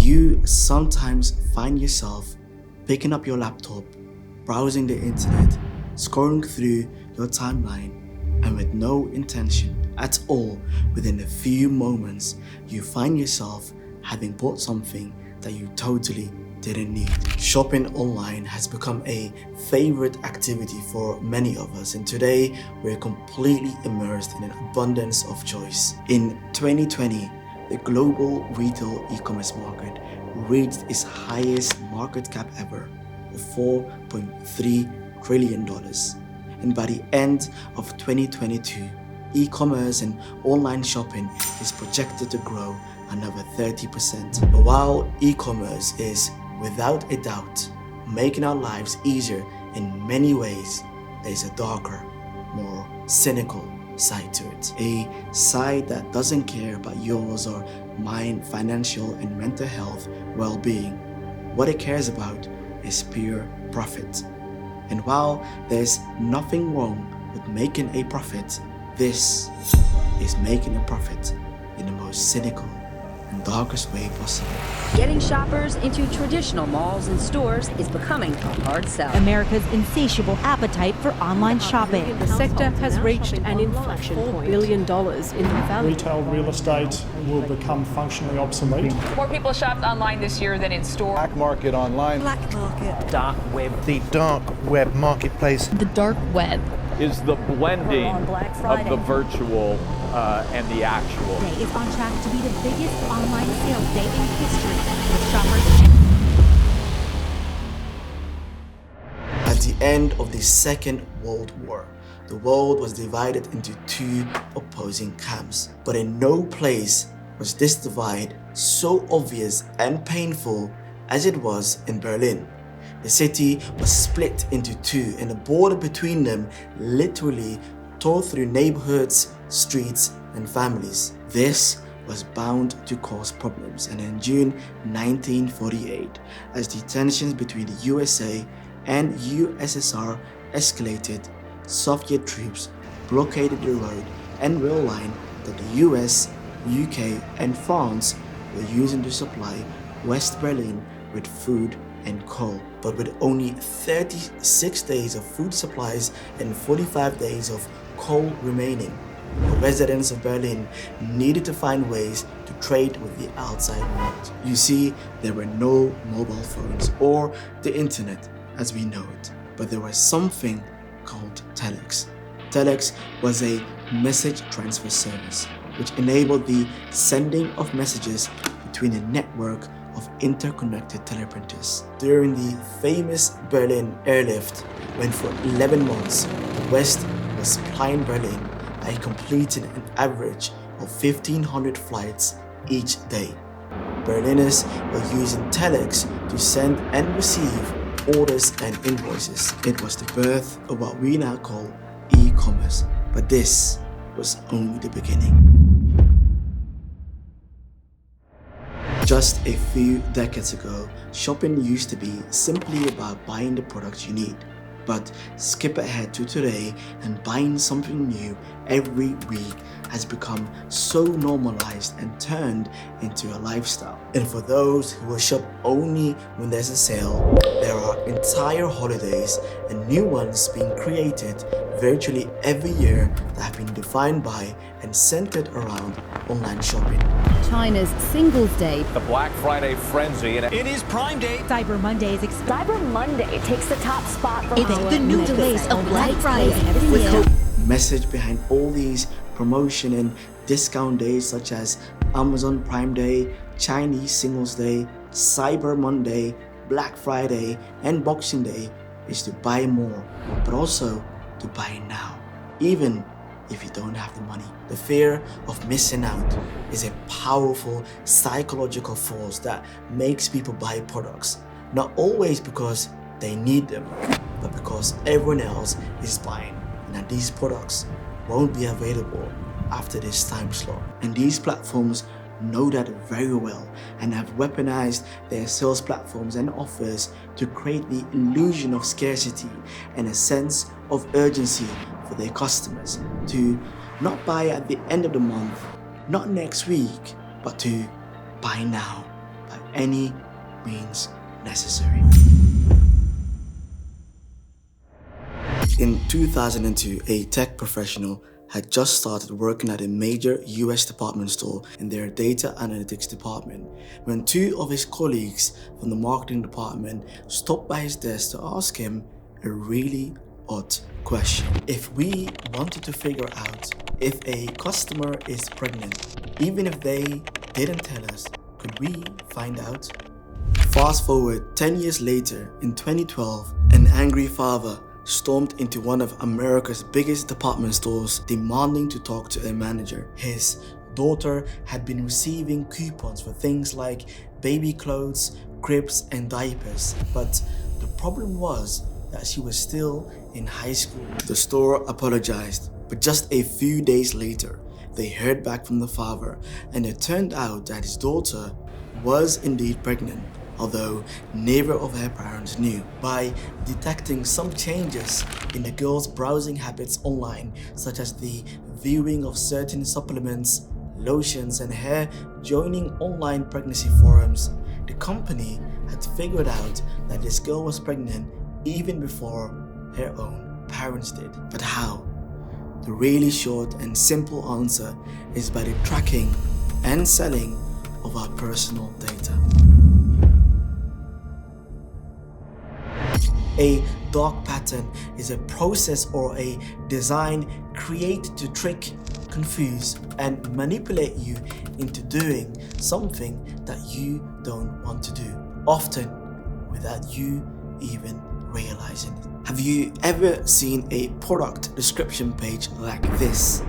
you sometimes find yourself picking up your laptop, browsing the internet, scrolling through your timeline, and with no intention at all, within a few moments, you find yourself having bought something that you totally didn't need? Shopping online has become a favorite activity for many of us, and today we're completely immersed in an abundance of choice. In 2020, the global retail e-commerce market reached its highest market cap ever of $4.3 trillion. And by the end of 2022, e-commerce and online shopping is projected to grow another 30%. But while e-commerce is without a doubt making our lives easier in many ways, there's a darker, more cynical side to it. A side that doesn't care about yours or mine financial and mental health well-being. What it cares about is pure profit. And while there's nothing wrong with making a profit, this is making a profit in the most cynical and darkest way possible. Getting shoppers into traditional malls and stores is becoming a hard sell. America's insatiable appetite for online shopping. The sector has reached an inflection point. $4 billion in the value. Retail real estate will become functionally obsolete. More people shopped online this year than in store. Black market online. Black market. Dark web. The dark web marketplace. The dark web is the blending of the virtual and the actual. Today is on track to be the biggest online sales day in history, with shoppers. At the end of the Second World War, the world was divided into two opposing camps. But in no place was this divide so obvious and painful as it was in Berlin. The city was split into two, and the border between them literally tore through neighborhoods, streets, and families. This was bound to cause problems, and in June 1948, as the tensions between the USA and USSR escalated, Soviet troops blockaded the road and rail line that the US, UK, and France were using to supply West Berlin with food and coal. But with only 36 days of food supplies and 45 days of coal remaining, the residents of Berlin needed to find ways to trade with the outside world. You see, there were no mobile phones or the internet as we know it, but there was something called telex. Telex was a message transfer service which enabled the sending of messages between a network of interconnected teleprinters. During the famous Berlin airlift, when for 11 months the West was supplying Berlin by completing an average of 1,500 flights each day. Berliners were using telex to send and receive orders and invoices. It was the birth of what we now call e-commerce, but this was only the beginning. Just a few decades ago, shopping used to be simply about buying the products you need. But skip ahead to today, and buying something new every week has become so normalized and turned into a lifestyle. And for those who will shop only when there's a sale, there are entire holidays and new ones being created virtually every year that have been defined by and centered around online shopping. China's Singles Day. The Black Friday frenzy. It is Prime Day. Cyber Monday is Cyber Monday takes the top spot for the new delays of Black Friday every year. Message behind all these promotion and discount days such as Amazon Prime Day, Chinese Singles Day, Cyber Monday, Black Friday, and Boxing Day is to buy more, but also to buy now, even if you don't have the money. The fear of missing out is a powerful psychological force that makes people buy products, not always because they need them, but because everyone else is buying, and that these products won't be available after this time slot. And these platforms know that very well and have weaponized their sales platforms and offers to create the illusion of scarcity and a sense of urgency for their customers to not buy at the end of the month, not next week, but to buy now. by any means necessary. In 2002, a tech professional had just started working at a major US department store in their data analytics department when two of his colleagues from the marketing department stopped by his desk to ask him a really odd question. If we wanted to figure out if a customer is pregnant, even if they didn't tell us, could we find out? Fast forward 10 years later, in 2012, an angry father stormed into one of America's biggest department stores demanding to talk to a manager. His daughter had been receiving coupons for things like baby clothes, cribs and diapers, but the problem was that she was still in high school. The store apologized, but just a few days later, they heard back from the father, and it turned out that his daughter was indeed pregnant, although neither of her parents knew. By detecting some changes in the girl's browsing habits online, such as the viewing of certain supplements, lotions, and her joining online pregnancy forums, the company had figured out that this girl was pregnant even before her own parents did. But how? The really short and simple answer is by the tracking and selling of our personal data. A dark pattern is a process or a design created to trick, confuse, and manipulate you into doing something that you don't want to do, often without you even realizing it. Have you ever seen a product description page like this?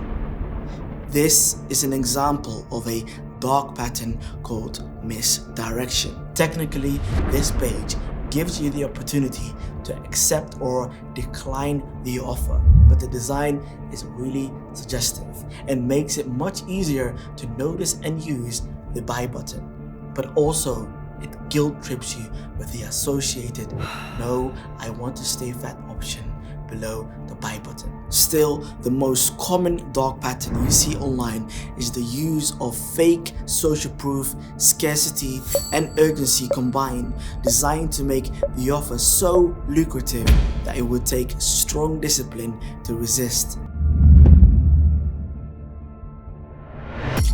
This is an example of a dark pattern called misdirection. Technically, this page gives you the opportunity to accept or decline the offer, but the design is really suggestive and makes it much easier to notice and use the buy button, but also it guilt trips you with the associated "no, I want to stay fat" option below the buy button. Still, the most common dark pattern you see online is the use of fake social proof, scarcity, and urgency combined, designed to make the offer so lucrative that it would take strong discipline to resist.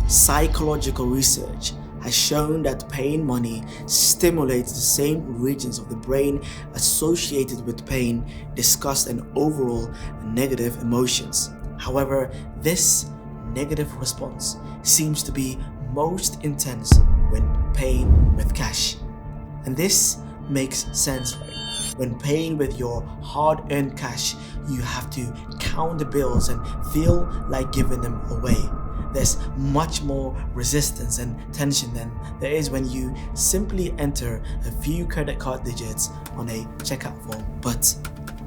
Psychological research has shown that paying money stimulates the same regions of the brain associated with pain, disgust, and overall negative emotions. However, this negative response seems to be most intense when paying with cash. And this makes sense, right? When paying with your hard-earned cash, you have to count the bills and feel like giving them away. There's much more resistance and tension than there is when you simply enter a few credit card digits on a checkout form. But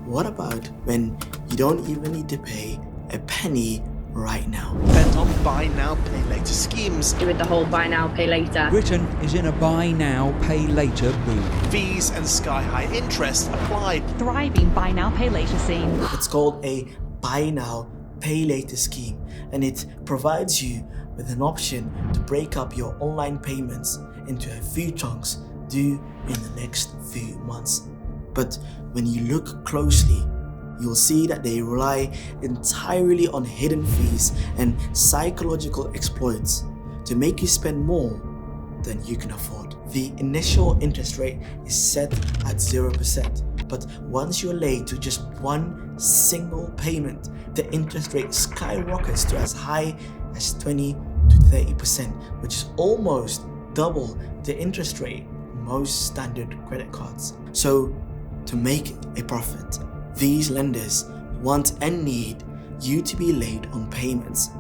what about when you don't even need to pay a penny right now? Bent on buy now, pay later schemes. With the whole buy now, pay later. Britain is in a buy now, pay later boom. Fees and sky-high interest applied. Thriving buy now, pay later scene. It's called a buy now, pay later scheme, and it provides you with an option to break up your online payments into a few chunks due in the next few months. But when you look closely, you'll see that they rely entirely on hidden fees and psychological exploits to make you spend more than you can afford. The initial interest rate is set at 0%, but once you're late to just one single payment, the interest rate skyrockets to as high as 20 to 30%, which is almost double the interest rate on most standard credit cards. So, to make a profit, these lenders want and need you to be late on payments.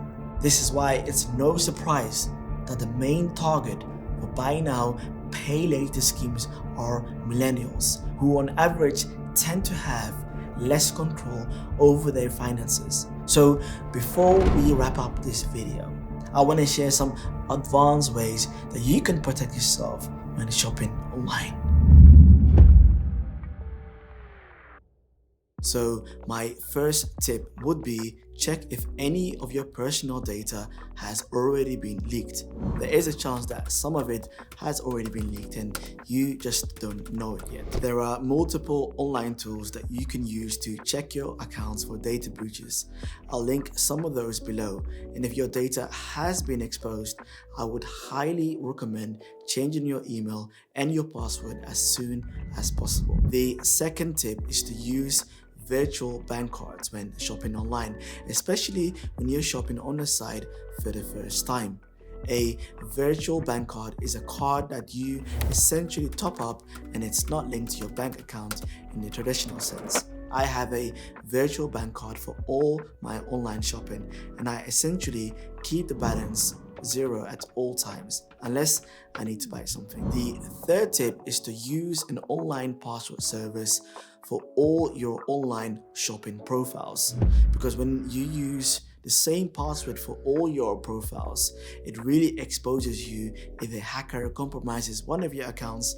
This is why it's no surprise that the main target for buy now, pay later schemes are millennials, who on average tend to have less control over their finances. So before we wrap up this video, I want to share some advanced ways that you can protect yourself when shopping online. So my first tip would be check if any of your personal data has already been leaked. There is a chance that some of it has already been leaked and you just don't know it yet. There are multiple online tools that you can use to check your accounts for data breaches. I'll link some of those below, and if your data has been exposed, I would highly recommend changing your email and your password as soon as possible. The second tip is to use virtual bank cards when shopping online, especially when you're shopping on a site for the first time. A virtual bank card is a card that you essentially top up and it's not linked to your bank account in the traditional sense. I have a virtual bank card for all my online shopping, and I essentially keep the balance zero at all times unless I need to buy something. The third tip is to use an online password service for all your online shopping profiles, because when you use the same password for all your profiles, it really exposes you. If a hacker compromises one of your accounts,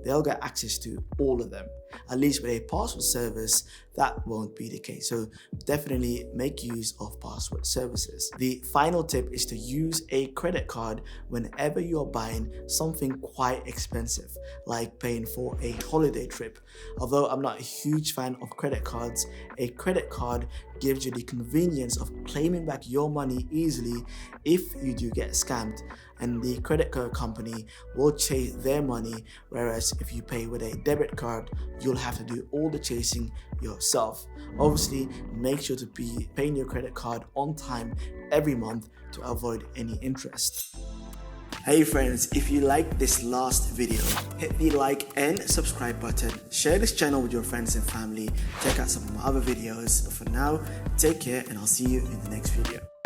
they'll get access to all of them. At least with a password service, that won't be the case. So definitely make use of password services. The final tip is to use a credit card whenever you're buying something quite expensive, like paying for a holiday trip. Although I'm not a huge fan of credit cards, a credit card gives you the convenience of claiming back your money easily if you do get scammed, and the credit card company will chase their money, whereas if you pay with a debit card, you'll have to do all the chasing yourself. Obviously, make sure to be paying your credit card on time every month to avoid any interest. Hey friends, if you liked this last video, hit the like and subscribe button, share this channel with your friends and family, check out some of my other videos. But for now, take care and I'll see you in the next video.